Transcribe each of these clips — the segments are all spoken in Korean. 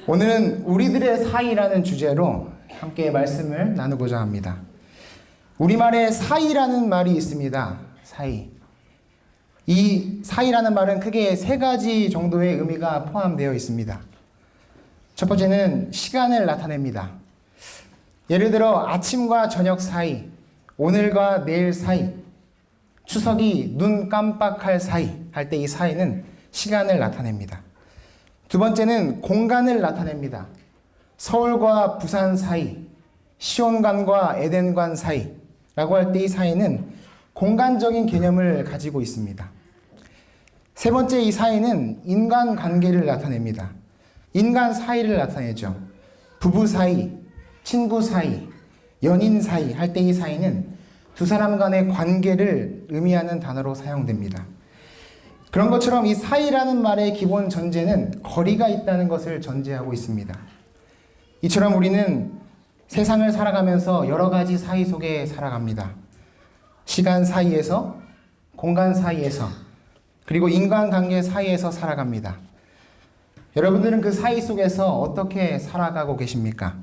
오늘은 우리들의 사이라는 주제로 함께 말씀을 나누고자 합니다. 우리말에 사이라는 말이 있습니다. 사이. 이 사이라는 말은 크게 세 가지 정도의 의미가 포함되어 있습니다. 첫 번째는 시간을 나타냅니다. 예를 들어 아침과 저녁 사이, 오늘과 내일 사이, 추석이 눈 깜빡할 사이 할 때 이 사이는 시간을 나타냅니다. 두 번째는 공간을 나타냅니다. 서울과 부산 사이, 시온관과 에덴관 사이라고 할 때 이 사이는 공간적인 개념을 가지고 있습니다. 세 번째 이 사이는 인간관계를 나타냅니다. 인간 사이를 나타내죠. 부부 사이, 친구 사이, 연인 사이 할 때 이 사이는 두 사람 간의 관계를 의미하는 단어로 사용됩니다. 그런 것처럼 이 사이라는 말의 기본 전제는 거리가 있다는 것을 전제하고 있습니다. 이처럼 우리는 세상을 살아가면서 여러 가지 사이 속에 살아갑니다. 시간 사이에서, 공간 사이에서, 그리고 인간관계 사이에서 살아갑니다. 여러분들은 그 사이 속에서 어떻게 살아가고 계십니까?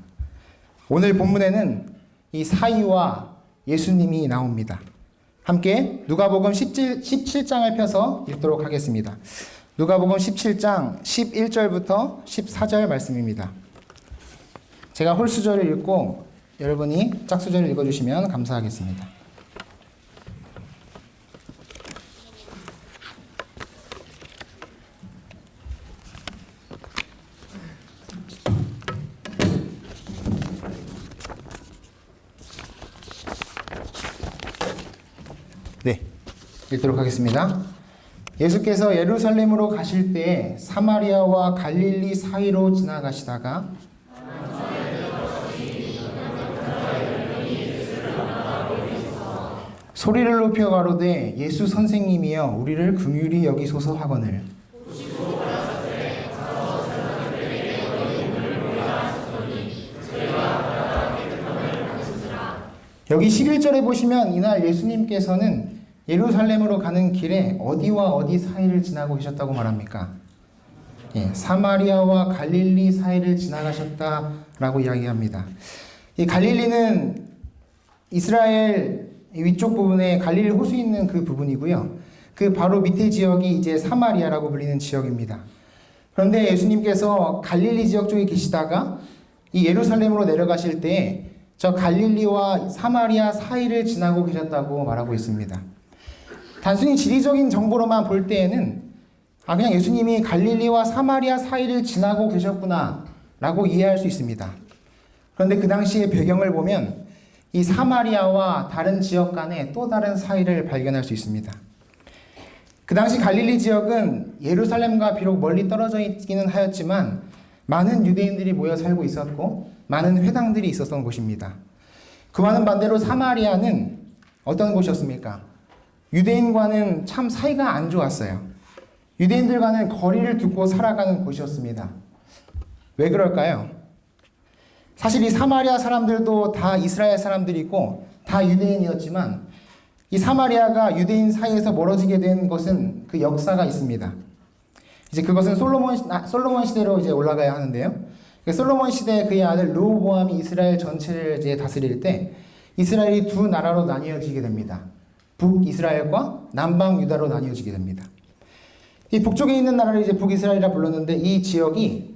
오늘 본문에는 이 사이와 예수님이 나옵니다. 함께 누가복음 17장을 펴서 읽도록 하겠습니다. 누가복음 17장 11절부터 14절 말씀입니다. 제가 홀수절을 읽고 여러분이 짝수절을 읽어주시면 감사하겠습니다. 네, 읽도록 하겠습니다. 예수께서 예루살렘으로 가실 때에 사마리아와 갈릴리 사이로 지나가시다가 소리를 높여 가로되 예수 선생님이여 우리를 긍휼히 여기소서 하거늘 여기 11절에 보시면 이날 예수님께서는 예루살렘으로 가는 길에 어디와 어디 사이를 지나고 계셨다고 말합니까? 사마리아와 갈릴리 사이를 지나가셨다라고 이야기합니다. 이 갈릴리는 이스라엘 위쪽 부분에 갈릴리 호수 있는 그 부분이고요. 그 바로 밑에 지역이 이제 사마리아라고 불리는 지역입니다. 그런데 예수님께서 갈릴리 지역 쪽에 계시다가 이 예루살렘으로 내려가실 때 저 갈릴리와 사마리아 사이를 지나고 계셨다고 말하고 있습니다. 단순히 지리적인 정보로만 볼 때에는 그냥 예수님이 갈릴리와 사마리아 사이를 지나고 계셨구나 라고 이해할 수 있습니다. 그런데 그 당시의 배경을 보면 이 사마리아와 다른 지역 간의 또 다른 사이를 발견할 수 있습니다. 그 당시 갈릴리 지역은 예루살렘과 비록 멀리 떨어져 있기는 하였지만 많은 유대인들이 모여 살고 있었고 많은 회당들이 있었던 곳입니다. 그와는 반대로 사마리아는 어떤 곳이었습니까? 유대인과는 참 사이가 안 좋았어요. 유대인들과는 거리를 두고 살아가는 곳이었습니다. 왜 그럴까요? 사실 이 사마리아 사람들도 다 이스라엘 사람들이고 다 유대인이었지만 이 사마리아가 유대인 사이에서 멀어지게 된 것은 그 역사가 있습니다. 이제 그것은 솔로몬 시대로 이제 올라가야 하는데요. 솔로몬 시대 그의 아들 르호보암이 이스라엘 전체를 이제 다스릴 때 이스라엘이 두 나라로 나뉘어지게 됩니다. 북이스라엘과 남방 유다로 나뉘어지게 됩니다. 이 북쪽에 있는 나라를 이제 북이스라엘이라 불렀는데 이 지역이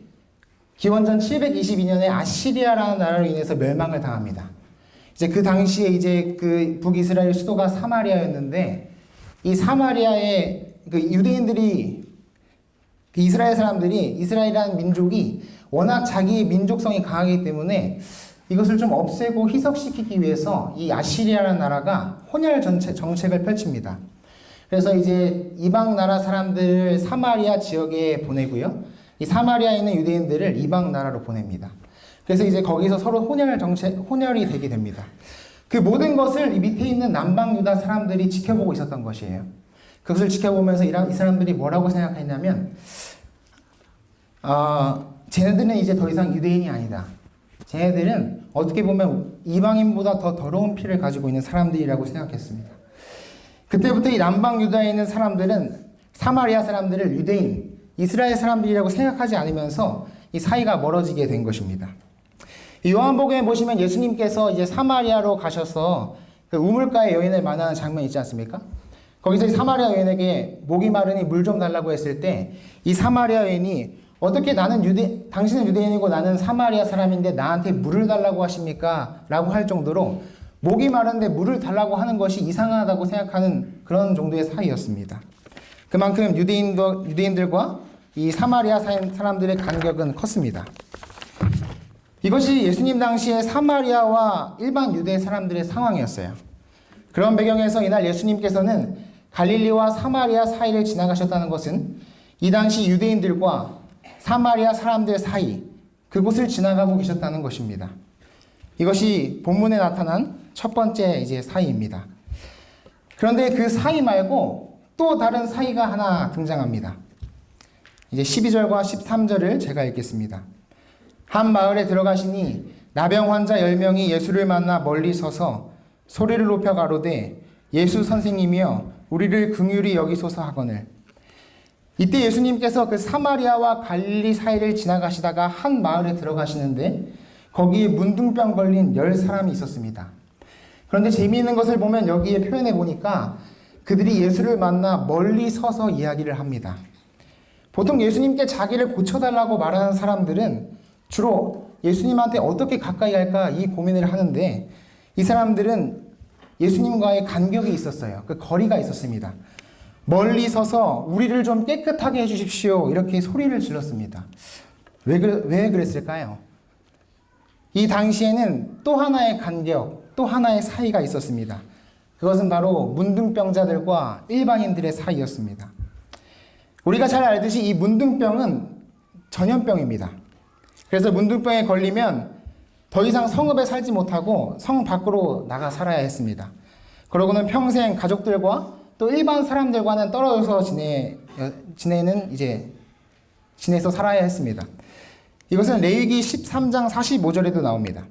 기원전 722년에 아시리아라는 나라로 인해서 멸망을 당합니다. 이제 그 당시에 이제 그 북이스라엘 수도가 사마리아였는데 이 사마리아의 그 유대인들이 그 이스라엘 사람들이 이스라엘이라는 민족이 워낙 자기의 민족성이 강하기 때문에 이것을 좀 없애고 희석시키기 위해서 이 아시리아라는 나라가 혼혈 정책을 펼칩니다. 그래서 이제 이방 나라 사람들을 사마리아 지역에 보내고요. 이 사마리아에 있는 유대인들을 이방 나라로 보냅니다. 그래서 이제 거기서 서로 혼혈이 되게 됩니다. 그 모든 것을 이 밑에 있는 남방 유다 사람들이 지켜보고 있었던 것이에요. 그것을 지켜보면서 이 사람들이 뭐라고 생각했냐면 쟤네들은 이제 더 이상 유대인이 아니다. 쟤네들은 어떻게 보면 이방인보다 더 더러운 피를 가지고 있는 사람들이라고 생각했습니다. 그때부터 이 남방 유다에 있는 사람들은 사마리아 사람들을 유대인, 이스라엘 사람들이라고 생각하지 않으면서 이 사이가 멀어지게 된 것입니다. 이 요한복음에 보시면 예수님께서 이제 사마리아로 가셔서 그 우물가의 여인을 만나는 장면이 있지 않습니까? 거기서 이 사마리아 여인에게 목이 마르니 물 좀 달라고 했을 때 이 사마리아 여인이 어떻게 당신은 유대인이고 나는 사마리아 사람인데 나한테 물을 달라고 하십니까? 라고 할 정도로 목이 마른데 물을 달라고 하는 것이 이상하다고 생각하는 그런 정도의 사이였습니다. 그만큼 유대인들과 이 사마리아 사람들의 간격은 컸습니다. 이것이 예수님 당시에 사마리아와 일반 유대 사람들의 상황이었어요. 그런 배경에서 이날 예수님께서는 갈릴리와 사마리아 사이를 지나가셨다는 것은 이 당시 유대인들과 사마리아 사람들 사이, 그곳을 지나가고 계셨다는 것입니다. 이것이 본문에 나타난 첫 번째 이제 사이입니다. 그런데 그 사이 말고 또 다른 사이가 하나 등장합니다. 이제 12절과 13절을 제가 읽겠습니다. 한 마을에 들어가시니 나병 환자 10명이 예수를 만나 멀리 서서 소리를 높여 가로되 예수 선생님이여 우리를 긍휼히 여기소서 하거늘. 이때 예수님께서 그 사마리아와 갈릴리 사이를 지나가시다가 한 마을에 들어가시는데 거기에 문둥병 걸린 10사람이 있었습니다. 그런데 재미있는 것을 보면 여기에 표현해 보니까 그들이 예수를 만나 멀리 서서 이야기를 합니다. 보통 예수님께 자기를 고쳐달라고 말하는 사람들은 주로 예수님한테 어떻게 가까이 할까 이 고민을 하는데 이 사람들은 예수님과의 간격이 있었어요. 그 거리가 있었습니다. 멀리 서서 우리를 좀 깨끗하게 해주십시오. 이렇게 소리를 질렀습니다. 왜 그랬을까요? 이 당시에는 또 하나의 간격, 또 하나의 사이가 있었습니다. 그것은 바로 문둥병자들과 일반인들의 사이였습니다. 우리가 잘 알듯이 이 문둥병은 전염병입니다. 그래서 문둥병에 걸리면 더 이상 성읍에 살지 못하고 성 밖으로 나가 살아야 했습니다. 그러고는 평생 가족들과 또 일반 사람들과는 떨어져서 지내서 살아야 했습니다. 이것은 레위기 13장 45절에도 나옵니다.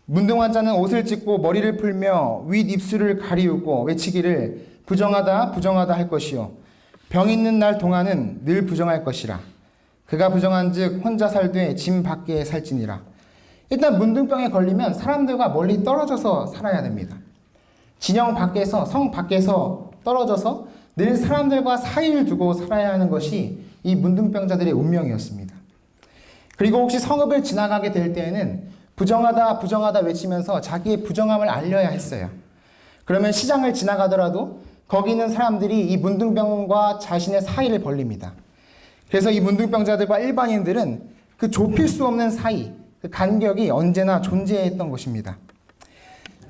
문둥 환자는 옷을 찢고 머리를 풀며 윗 입술을 가리우고 외치기를 부정하다 부정하다 할 것이요 병 있는 날 동안은 늘 부정할 것이라. 그가 부정한즉 혼자 살되 짐 밖에 살지니라. 일단 문둥병에 걸리면 사람들과 멀리 떨어져서 살아야 됩니다. 진영 밖에서, 성 밖에서 떨어져서 늘 사람들과 사이를 두고 살아야 하는 것이 이 문둥병자들의 운명이었습니다. 그리고 혹시 성읍을 지나가게 될 때에는 부정하다 부정하다 외치면서 자기의 부정함을 알려야 했어요. 그러면 시장을 지나가더라도 거기 있는 사람들이 이 문둥병과 자신의 사이를 벌립니다. 그래서 이 문둥병자들과 일반인들은 그 좁힐 수 없는 사이, 그 간격이 언제나 존재했던 것입니다.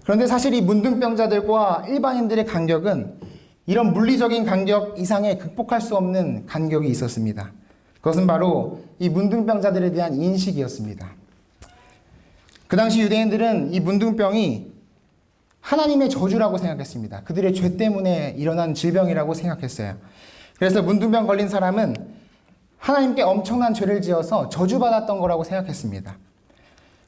그런데 사실 이 문둥병자들과 일반인들의 간격은 이런 물리적인 간격 이상의 극복할 수 없는 간격이 있었습니다. 그것은 바로 이 문둥병자들에 대한 인식이었습니다. 그 당시 유대인들은 이 문둥병이 하나님의 저주라고 생각했습니다. 그들의 죄 때문에 일어난 질병이라고 생각했어요. 그래서 문둥병 걸린 사람은 하나님께 엄청난 죄를 지어서 저주받았던 거라고 생각했습니다.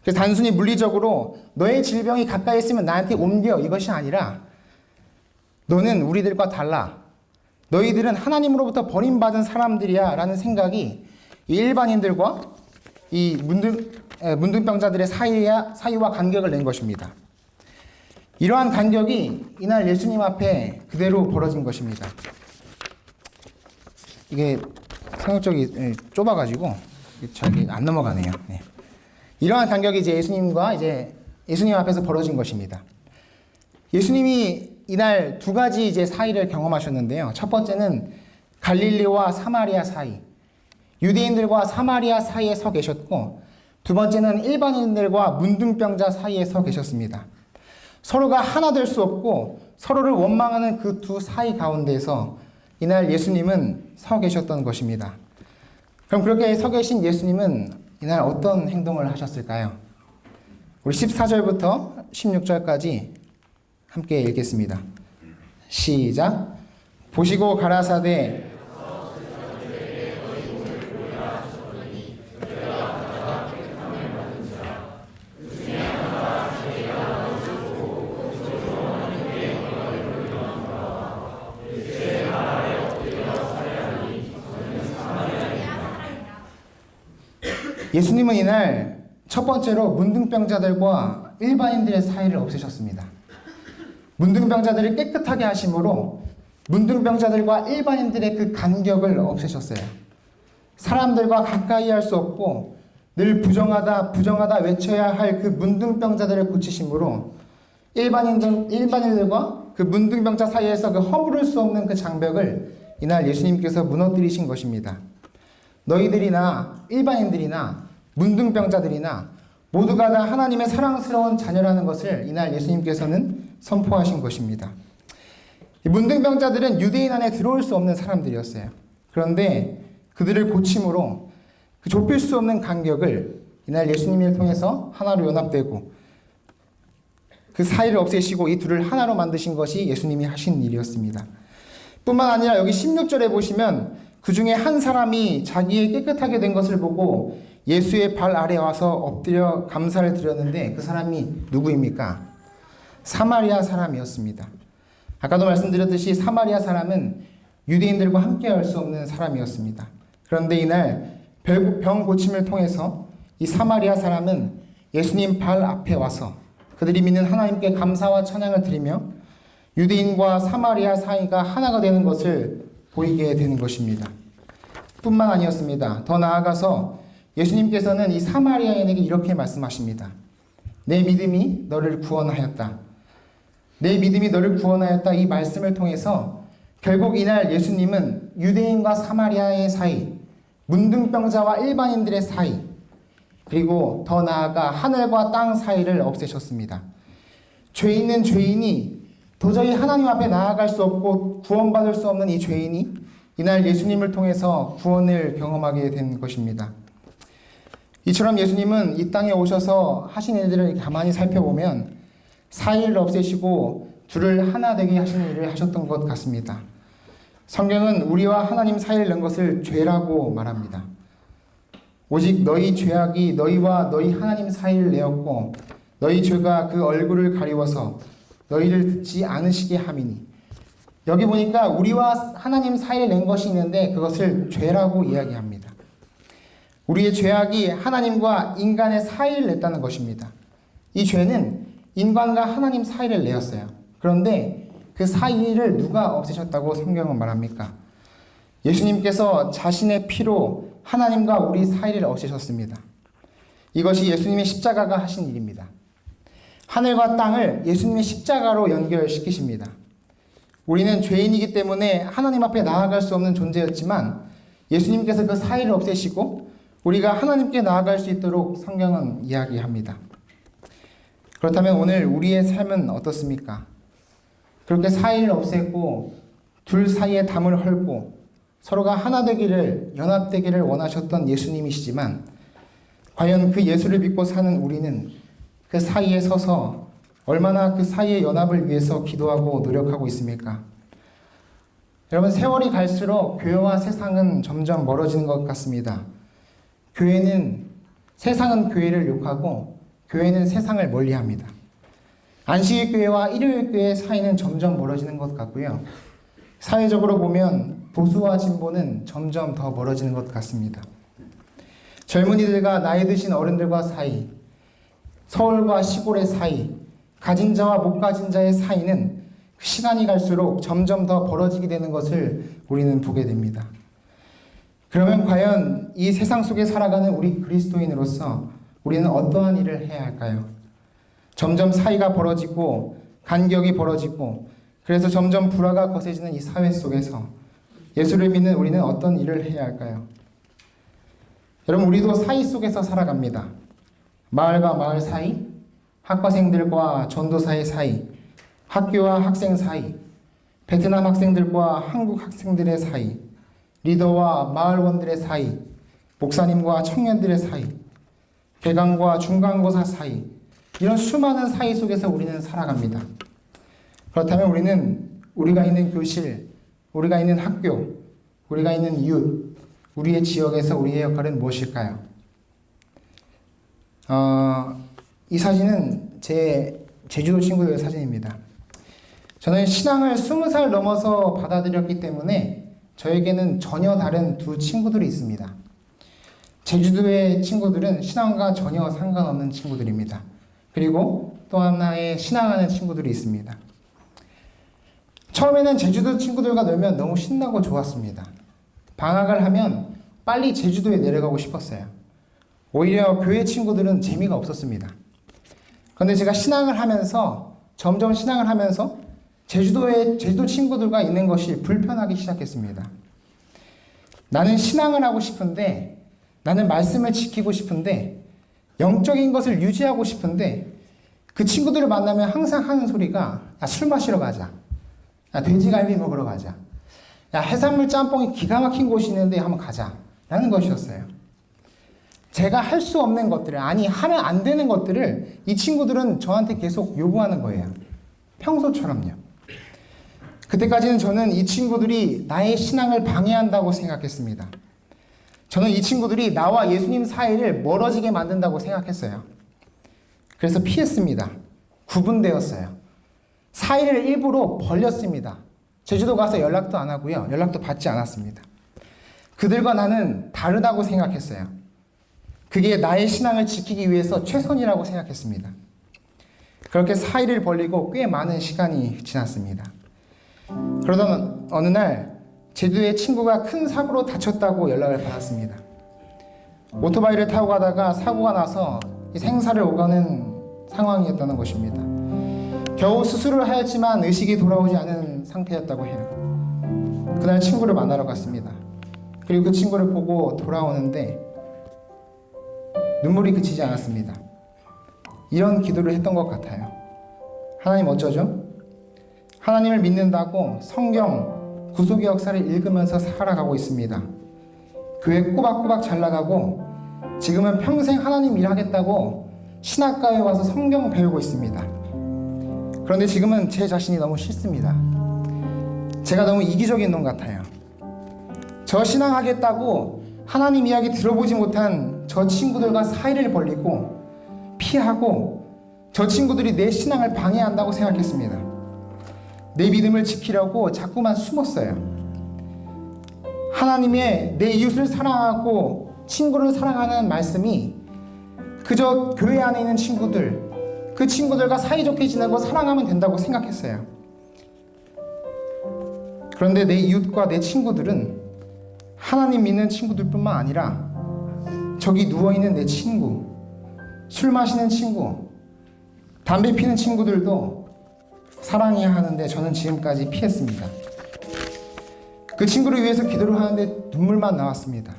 그래서 단순히 물리적으로 너의 질병이 가까이 있으면 나한테 옮겨 이것이 아니라 너는 우리들과 달라. 너희들은 하나님으로부터 버림받은 사람들이야 라는 생각이 이 일반인들과 이 문둥병자들의 사이와 간격을 낸 것입니다. 이러한 간격이 이날 예수님 앞에 그대로 벌어진 것입니다. 이게 상역적이 좁아가지고 잘 안 넘어가네요. 네. 이러한 간격이 이제 예수님 앞에서 벌어진 것입니다. 예수님이 이날 두 가지 이제 사이를 경험하셨는데요. 첫 번째는 갈릴리와 사마리아 사이, 유대인들과 사마리아 사이에 서 계셨고, 두 번째는 일반인들과 문둥병자 사이에 서 계셨습니다. 서로가 하나 될 수 없고 서로를 원망하는 그 두 사이 가운데서 이날 예수님은 서 계셨던 것입니다. 그럼 그렇게 서 계신 예수님은 이날 어떤 행동을 하셨을까요? 우리 14절부터 16절까지 함께 읽겠습니다. 시작. 보시고 가라사대 예수님은 이날 첫 번째로 문둥병자들과 일반인들의 사이를 없애셨습니다. 문둥병자들을 깨끗하게 하심으로 문둥병자들과 일반인들의 그 간격을 없애셨어요. 사람들과 가까이 할 수 없고 늘 부정하다 부정하다 외쳐야 할 그 문둥병자들을 고치심으로 일반인들과 그 문둥병자 사이에서 그 허물을 수 없는 그 장벽을 이날 예수님께서 무너뜨리신 것입니다. 너희들이나 일반인들이나 문둥병자들이나 모두가 다 하나님의 사랑스러운 자녀라는 것을 이날 예수님께서는 선포하신 것입니다. 문둥병자들은 유대인 안에 들어올 수 없는 사람들이었어요. 그런데 그들을 고침으로 그 좁힐 수 없는 간격을 이날 예수님을 통해서 하나로 연합되고 그 사이를 없애시고 이 둘을 하나로 만드신 것이 예수님이 하신 일이었습니다. 뿐만 아니라 여기 16절에 보시면 그 중에 한 사람이 자기의 깨끗하게 된 것을 보고 예수의 발 아래 와서 엎드려 감사를 드렸는데 그 사람이 누구입니까? 사마리아 사람이었습니다. 아까도 말씀드렸듯이 사마리아 사람은 유대인들과 함께 할 수 없는 사람이었습니다. 그런데 이날 병 고침을 통해서 이 사마리아 사람은 예수님 발 앞에 와서 그들이 믿는 하나님께 감사와 찬양을 드리며 유대인과 사마리아 사이가 하나가 되는 것을 보이게 되는 것입니다. 뿐만 아니었습니다. 더 나아가서 예수님께서는 이 사마리아인에게 이렇게 말씀하십니다. 내 믿음이 너를 구원하였다. 내 믿음이 너를 구원하였다. 이 말씀을 통해서 결국 이날 예수님은 유대인과 사마리아의 사이, 문둥병자와 일반인들의 사이, 그리고 더 나아가 하늘과 땅 사이를 없애셨습니다. 죄 있는 죄인이 도저히 하나님 앞에 나아갈 수 없고 구원받을 수 없는 이 죄인이 이날 예수님을 통해서 구원을 경험하게 된 것입니다. 이처럼 예수님은 이 땅에 오셔서 하신 일들을 가만히 살펴보면 사이를 없애시고 둘을 하나 되게 하신 일을 하셨던 것 같습니다. 성경은 우리와 하나님 사이를 낸 것을 죄라고 말합니다. 오직 너희 죄악이 너희와 너희 하나님 사이를 내었고 너희 죄가 그 얼굴을 가리워서 너희를 듣지 않으시게 함이니. 여기 보니까 우리와 하나님 사이를 낸 것이 있는데 그것을 죄라고 이야기합니다. 우리의 죄악이 하나님과 인간의 사이를 냈다는 것입니다. 이 죄는 인간과 하나님 사이를 내었어요. 그런데 그 사이를 누가 없애셨다고 성경은 말합니까? 예수님께서 자신의 피로 하나님과 우리 사이를 없애셨습니다. 이것이 예수님의 십자가가 하신 일입니다. 하늘과 땅을 예수님의 십자가로 연결시키십니다. 우리는 죄인이기 때문에 하나님 앞에 나아갈 수 없는 존재였지만 예수님께서 그 사이를 없애시고 우리가 하나님께 나아갈 수 있도록 성경은 이야기합니다. 그렇다면 오늘 우리의 삶은 어떻습니까? 그렇게 사이를 없애고 둘 사이에 담을 헐고 서로가 하나 되기를, 연합되기를 원하셨던 예수님이시지만 과연 그 예수를 믿고 사는 우리는 그 사이에 서서 얼마나 그 사이의 연합을 위해서 기도하고 노력하고 있습니까? 여러분, 세월이 갈수록 교회와 세상은 점점 멀어지는 것 같습니다. 세상은 교회를 욕하고 교회는 세상을 멀리합니다. 안식일 교회와 일요일 교회 사이는 점점 멀어지는 것 같고요. 사회적으로 보면 보수와 진보는 점점 더 멀어지는 것 같습니다. 젊은이들과 나이 드신 어른들과 사이, 서울과 시골의 사이, 가진 자와 못 가진 자의 사이는 시간이 갈수록 점점 더 벌어지게 되는 것을 우리는 보게 됩니다. 그러면 과연 이 세상 속에 살아가는 우리 그리스도인으로서 우리는 어떠한 일을 해야 할까요? 점점 사이가 벌어지고 간격이 벌어지고 그래서 점점 불화가 거세지는 이 사회 속에서 예수를 믿는 우리는 어떤 일을 해야 할까요? 여러분, 우리도 사이 속에서 살아갑니다. 마을과 마을 사이, 학과생들과 전도사의 사이, 학교와 학생 사이, 베트남 학생들과 한국 학생들의 사이, 리더와 마을원들의 사이, 목사님과 청년들의 사이, 개강과 중간고사 사이, 이런 수많은 사이 속에서 우리는 살아갑니다. 그렇다면 우리가 있는 교실, 우리가 있는 학교, 우리가 있는 이웃, 우리의 지역에서 우리의 역할은 무엇일까요? 이 사진은 제 제주도 친구들의 사진입니다. 저는 신앙을 20살 넘어서 받아들였기 때문에 저에게는 전혀 다른 두 친구들이 있습니다. 제주도의 친구들은 신앙과 전혀 상관없는 친구들입니다. 그리고 또 하나의 신앙하는 친구들이 있습니다. 처음에는 제주도 친구들과 놀면 너무 신나고 좋았습니다. 방학을 하면 빨리 제주도에 내려가고 싶었어요. 오히려 교회 친구들은 재미가 없었습니다. 그런데 제가 점점 신앙을 하면서 제주도 친구들과 있는 것이 불편하기 시작했습니다. 나는 신앙을 하고 싶은데, 나는 말씀을 지키고 싶은데, 영적인 것을 유지하고 싶은데, 그 친구들을 만나면 항상 하는 소리가, 야, 술 마시러 가자. 야, 돼지갈비 먹으러 가자. 야, 해산물 짬뽕이 기가 막힌 곳이 있는데 한번 가자. 라는 것이었어요. 제가 할 수 없는 것들을, 아니, 하면 안 되는 것들을 이 친구들은 저한테 계속 요구하는 거예요. 평소처럼요. 그때까지는 저는 이 친구들이 나의 신앙을 방해한다고 생각했습니다. 저는 이 친구들이 나와 예수님 사이를 멀어지게 만든다고 생각했어요. 그래서 피했습니다. 구분되었어요. 사이를 일부러 벌렸습니다. 제주도 가서 연락도 안 하고요. 연락도 받지 않았습니다. 그들과 나는 다르다고 생각했어요. 그게 나의 신앙을 지키기 위해서 최선이라고 생각했습니다. 그렇게 사이를 벌리고 꽤 많은 시간이 지났습니다. 그러던 어느 날 제주도의 친구가 큰 사고로 다쳤다고 연락을 받았습니다. 오토바이를 타고 가다가 사고가 나서 생사를 오가는 상황이었다는 것입니다. 겨우 수술을 하였지만 의식이 돌아오지 않은 상태였다고 해요. 그날 친구를 만나러 갔습니다. 그리고 그 친구를 보고 돌아오는데 눈물이 그치지 않았습니다. 이런 기도를 했던 것 같아요. 하나님 어쩌죠? 하나님을 믿는다고 성경, 구속의 역사를 읽으면서 살아가고 있습니다. 교회 꼬박꼬박 잘 나가고 지금은 평생 하나님 일하겠다고 신학과에 와서 성경 배우고 있습니다. 그런데 지금은 제 자신이 너무 싫습니다. 제가 너무 이기적인 놈 같아요. 저 신앙하겠다고 하나님 이야기 들어보지 못한 저 친구들과 사이를 벌리고 피하고 저 친구들이 내 신앙을 방해한다고 생각했습니다. 내 믿음을 지키려고 자꾸만 숨었어요. 하나님의 내 이웃을 사랑하고 친구를 사랑하는 말씀이 그저 교회 안에 있는 친구들, 그 친구들과 사이좋게 지내고 사랑하면 된다고 생각했어요. 그런데 내 이웃과 내 친구들은 하나님 믿는 친구들뿐만 아니라 저기 누워있는 내 친구, 술 마시는 친구, 담배 피는 친구들도 사랑해야 하는데 저는 지금까지 피했습니다. 그 친구를 위해서 기도를 하는데 눈물만 나왔습니다.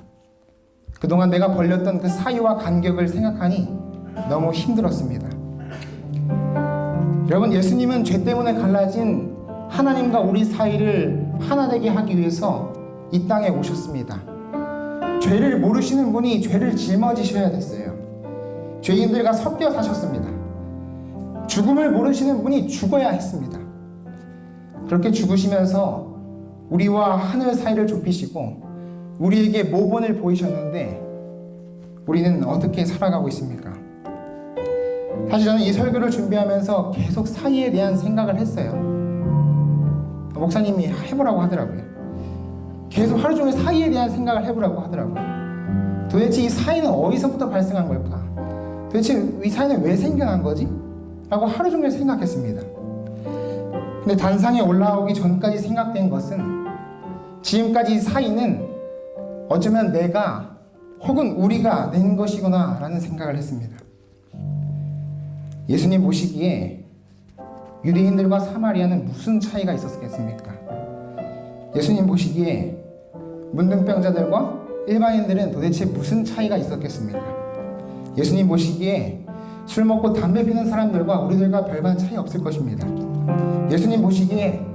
그동안 내가 벌렸던 그 사이와 간격을 생각하니 너무 힘들었습니다. 여러분, 예수님은 죄 때문에 갈라진 하나님과 우리 사이를 하나 되게 하기 위해서 이 땅에 오셨습니다. 죄를 모르시는 분이 죄를 짊어지셔야 됐어요. 죄인들과 섞여 사셨습니다. 죽음을 모르시는 분이 죽어야 했습니다. 그렇게 죽으시면서 우리와 하늘 사이를 좁히시고 우리에게 모본을 보이셨는데 우리는 어떻게 살아가고 있습니까? 사실 저는 이 설교를 준비하면서 계속 사이에 대한 생각을 했어요. 목사님이 해보라고 하더라고요. 계속 하루 종일 사이에 대한 생각을 해보라고 하더라고요. 도대체 이 사이는 어디서부터 발생한 걸까? 도대체 이 사이는 왜 생겨난 거지? 라고 하루 종일 생각했습니다. 근데 단상에 올라오기 전까지 생각된 것은 지금까지 이 사이는 어쩌면 내가 혹은 우리가 낸 것이구나 라는 생각을 했습니다. 예수님 보시기에 유대인들과 사마리아는 무슨 차이가 있었겠습니까? 예수님 보시기에 문둥병자들과 일반인들은 도대체 무슨 차이가 있었겠습니까? 예수님 보시기에 술 먹고 담배 피는 사람들과 우리들과 별반 차이 없을 것입니다. 예수님 보시기에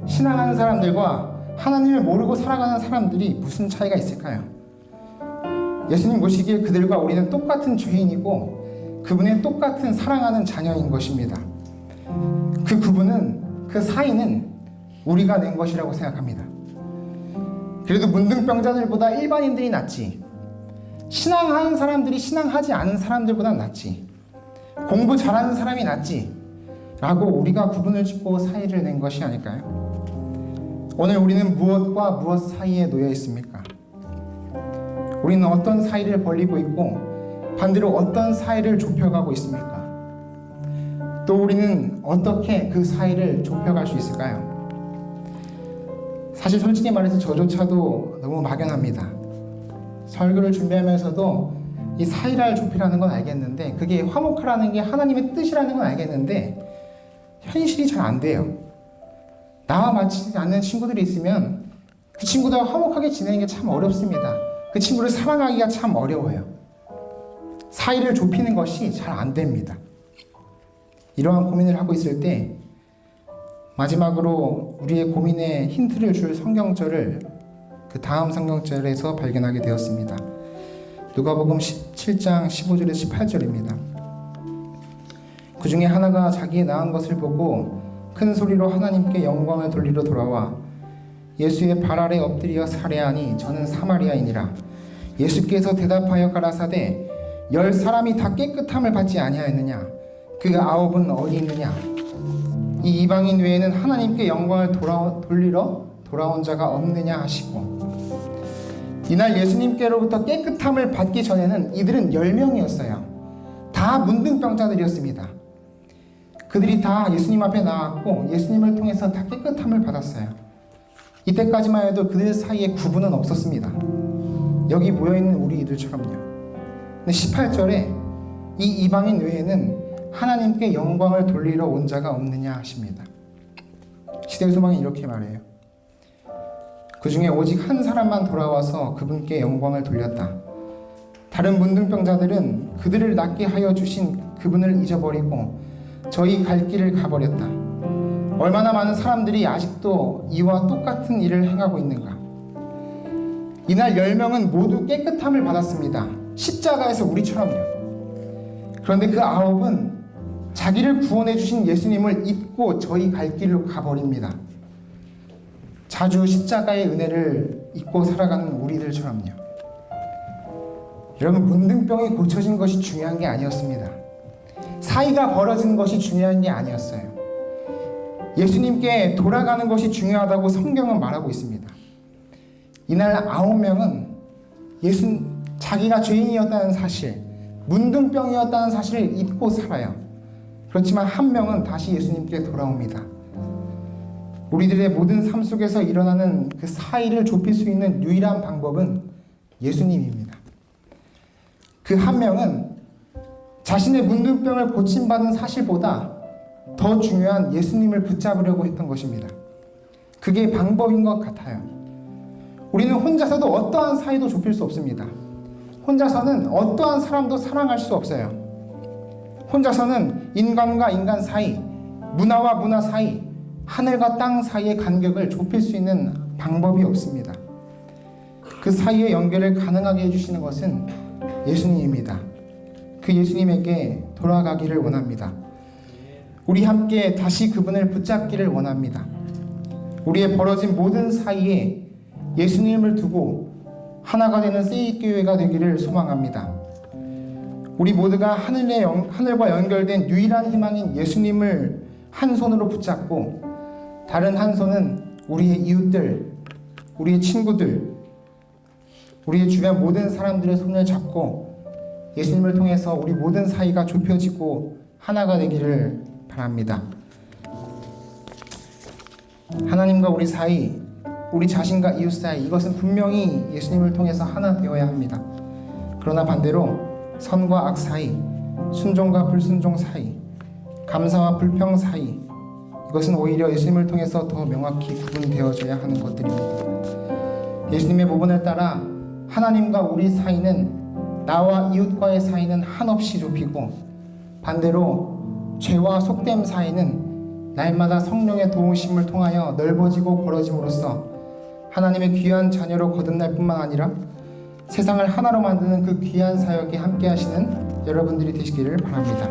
신앙하는 사람들과 하나님을 모르고 살아가는 사람들이 무슨 차이가 있을까요? 예수님 보시기에 그들과 우리는 똑같은 죄인이고 그분의 똑같은 사랑하는 자녀인 것입니다. 그 구분은, 그 사이는 우리가 낸 것이라고 생각합니다. 그래도 문둥병자들보다 일반인들이 낫지, 신앙하는 사람들이 신앙하지 않은 사람들보다 낫지, 공부 잘하는 사람이 낫지 라고 우리가 구분을 짓고 사이를 낸 것이 아닐까요? 오늘 우리는 무엇과 무엇 사이에 놓여 있습니까? 우리는 어떤 사이를 벌리고 있고 반대로 어떤 사이를 좁혀가고 있습니까? 또 우리는 어떻게 그 사이를 좁혀갈 수 있을까요? 사실 솔직히 말해서 저조차도 너무 막연합니다. 설교를 준비하면서도 이 사이를 좁히라는 건 알겠는데, 그게 화목하라는 게 하나님의 뜻이라는 건 알겠는데 현실이 잘 안 돼요. 나와 맞지 않는 친구들이 있으면 그 친구들과 화목하게 지내는 게 참 어렵습니다. 그 친구를 사랑하기가 참 어려워요. 사이를 좁히는 것이 잘 안 됩니다. 이러한 고민을 하고 있을 때 마지막으로 우리의 고민에 힌트를 줄 성경절을 그 다음 성경절에서 발견하게 되었습니다. 누가복음 7장 15절에서 18절입니다. 그 중에 하나가 자기의 나은 것을 보고 큰 소리로 하나님께 영광을 돌리러 돌아와 예수의 발 아래 엎드려 살해하니 저는 사마리아인이라. 예수께서 대답하여 가라사대 10사람이 다 깨끗함을 받지 아니하였느냐? 그 9은 어디 있느냐? 이 이방인 외에는 하나님께 영광을 돌리러 돌아온 자가 없느냐 하시고, 이날 예수님께로부터 깨끗함을 받기 전에는 이들은 10명이었어요. 다 문둥병자들이었습니다. 그들이 다 예수님 앞에 나왔고 예수님을 통해서 다 깨끗함을 받았어요. 이때까지만 해도 그들 사이에 구분은 없었습니다. 여기 모여있는 우리 이들처럼요. 근데 18절에 이 이방인 외에는 하나님께 영광을 돌리러 온 자가 없느냐 하십니다. 시대의 소망이 이렇게 말해요. 그 중에 오직 한 사람만 돌아와서 그분께 영광을 돌렸다. 다른 문둥병자들은 그들을 낫게 하여 주신 그분을 잊어버리고 저희 갈 길을 가버렸다. 얼마나 많은 사람들이 아직도 이와 똑같은 일을 행하고 있는가. 이날 10명은 모두 깨끗함을 받았습니다. 십자가에서 우리처럼요. 그런데 그 9은 자기를 구원해 주신 예수님을 잊고 저희 갈 길로 가버립니다. 자주 십자가의 은혜를 잊고 살아가는 우리들처럼요. 여러분, 문둥병이 고쳐진 것이 중요한 게 아니었습니다. 사이가 벌어지는 것이 중요한 게 아니었어요. 예수님께 돌아가는 것이 중요하다고 성경은 말하고 있습니다. 이날 9명은 자기가 죄인이었다는 사실, 문둥병이었다는 사실을 잊고 살아요. 그렇지만 한 명은 다시 예수님께 돌아옵니다. 우리들의 모든 삶 속에서 일어나는 그 사이를 좁힐 수 있는 유일한 방법은 예수님입니다. 그 한 명은 자신의 문둥병을 고침받은 사실보다 더 중요한 예수님을 붙잡으려고 했던 것입니다. 그게 방법인 것 같아요. 우리는 혼자서도 어떠한 사이도 좁힐 수 없습니다. 혼자서는 어떠한 사람도 사랑할 수 없어요. 혼자서는 인간과 인간 사이, 문화와 문화 사이, 하늘과 땅 사이의 간격을 좁힐 수 있는 방법이 없습니다. 그 사이의 연결을 가능하게 해주시는 것은 예수님입니다. 그 예수님에게 돌아가기를 원합니다. 우리 함께 다시 그분을 붙잡기를 원합니다. 우리의 벌어진 모든 사이에 예수님을 두고 하나가 되는 세이교회가 되기를 소망합니다. 우리 모두가 하늘과 연결된 유일한 희망인 예수님을 한 손으로 붙잡고 다른 한 손은 우리의 이웃들, 우리의 친구들, 우리의 주변 모든 사람들의 손을 잡고 예수님을 통해서 우리 모든 사이가 좁혀지고 하나가 되기를 바랍니다. 하나님과 우리 사이, 우리 자신과 이웃 사이, 이것은 분명히 예수님을 통해서 하나 되어야 합니다. 그러나 반대로 선과 악 사이, 순종과 불순종 사이, 감사와 불평 사이, 이것은 오히려 예수님을 통해서 더 명확히 구분되어져야 하는 것들입니다. 예수님의 모본을 따라 하나님과 우리 사이는, 나와 이웃과의 사이는 한없이 좁히고, 반대로 죄와 속됨 사이는 날마다 성령의 도우심을 통하여 넓어지고 벌어짐으로써 하나님의 귀한 자녀로 거듭날 뿐만 아니라 세상을 하나로 만드는 그 귀한 사역에 함께 하시는 여러분들이 되시기를 바랍니다.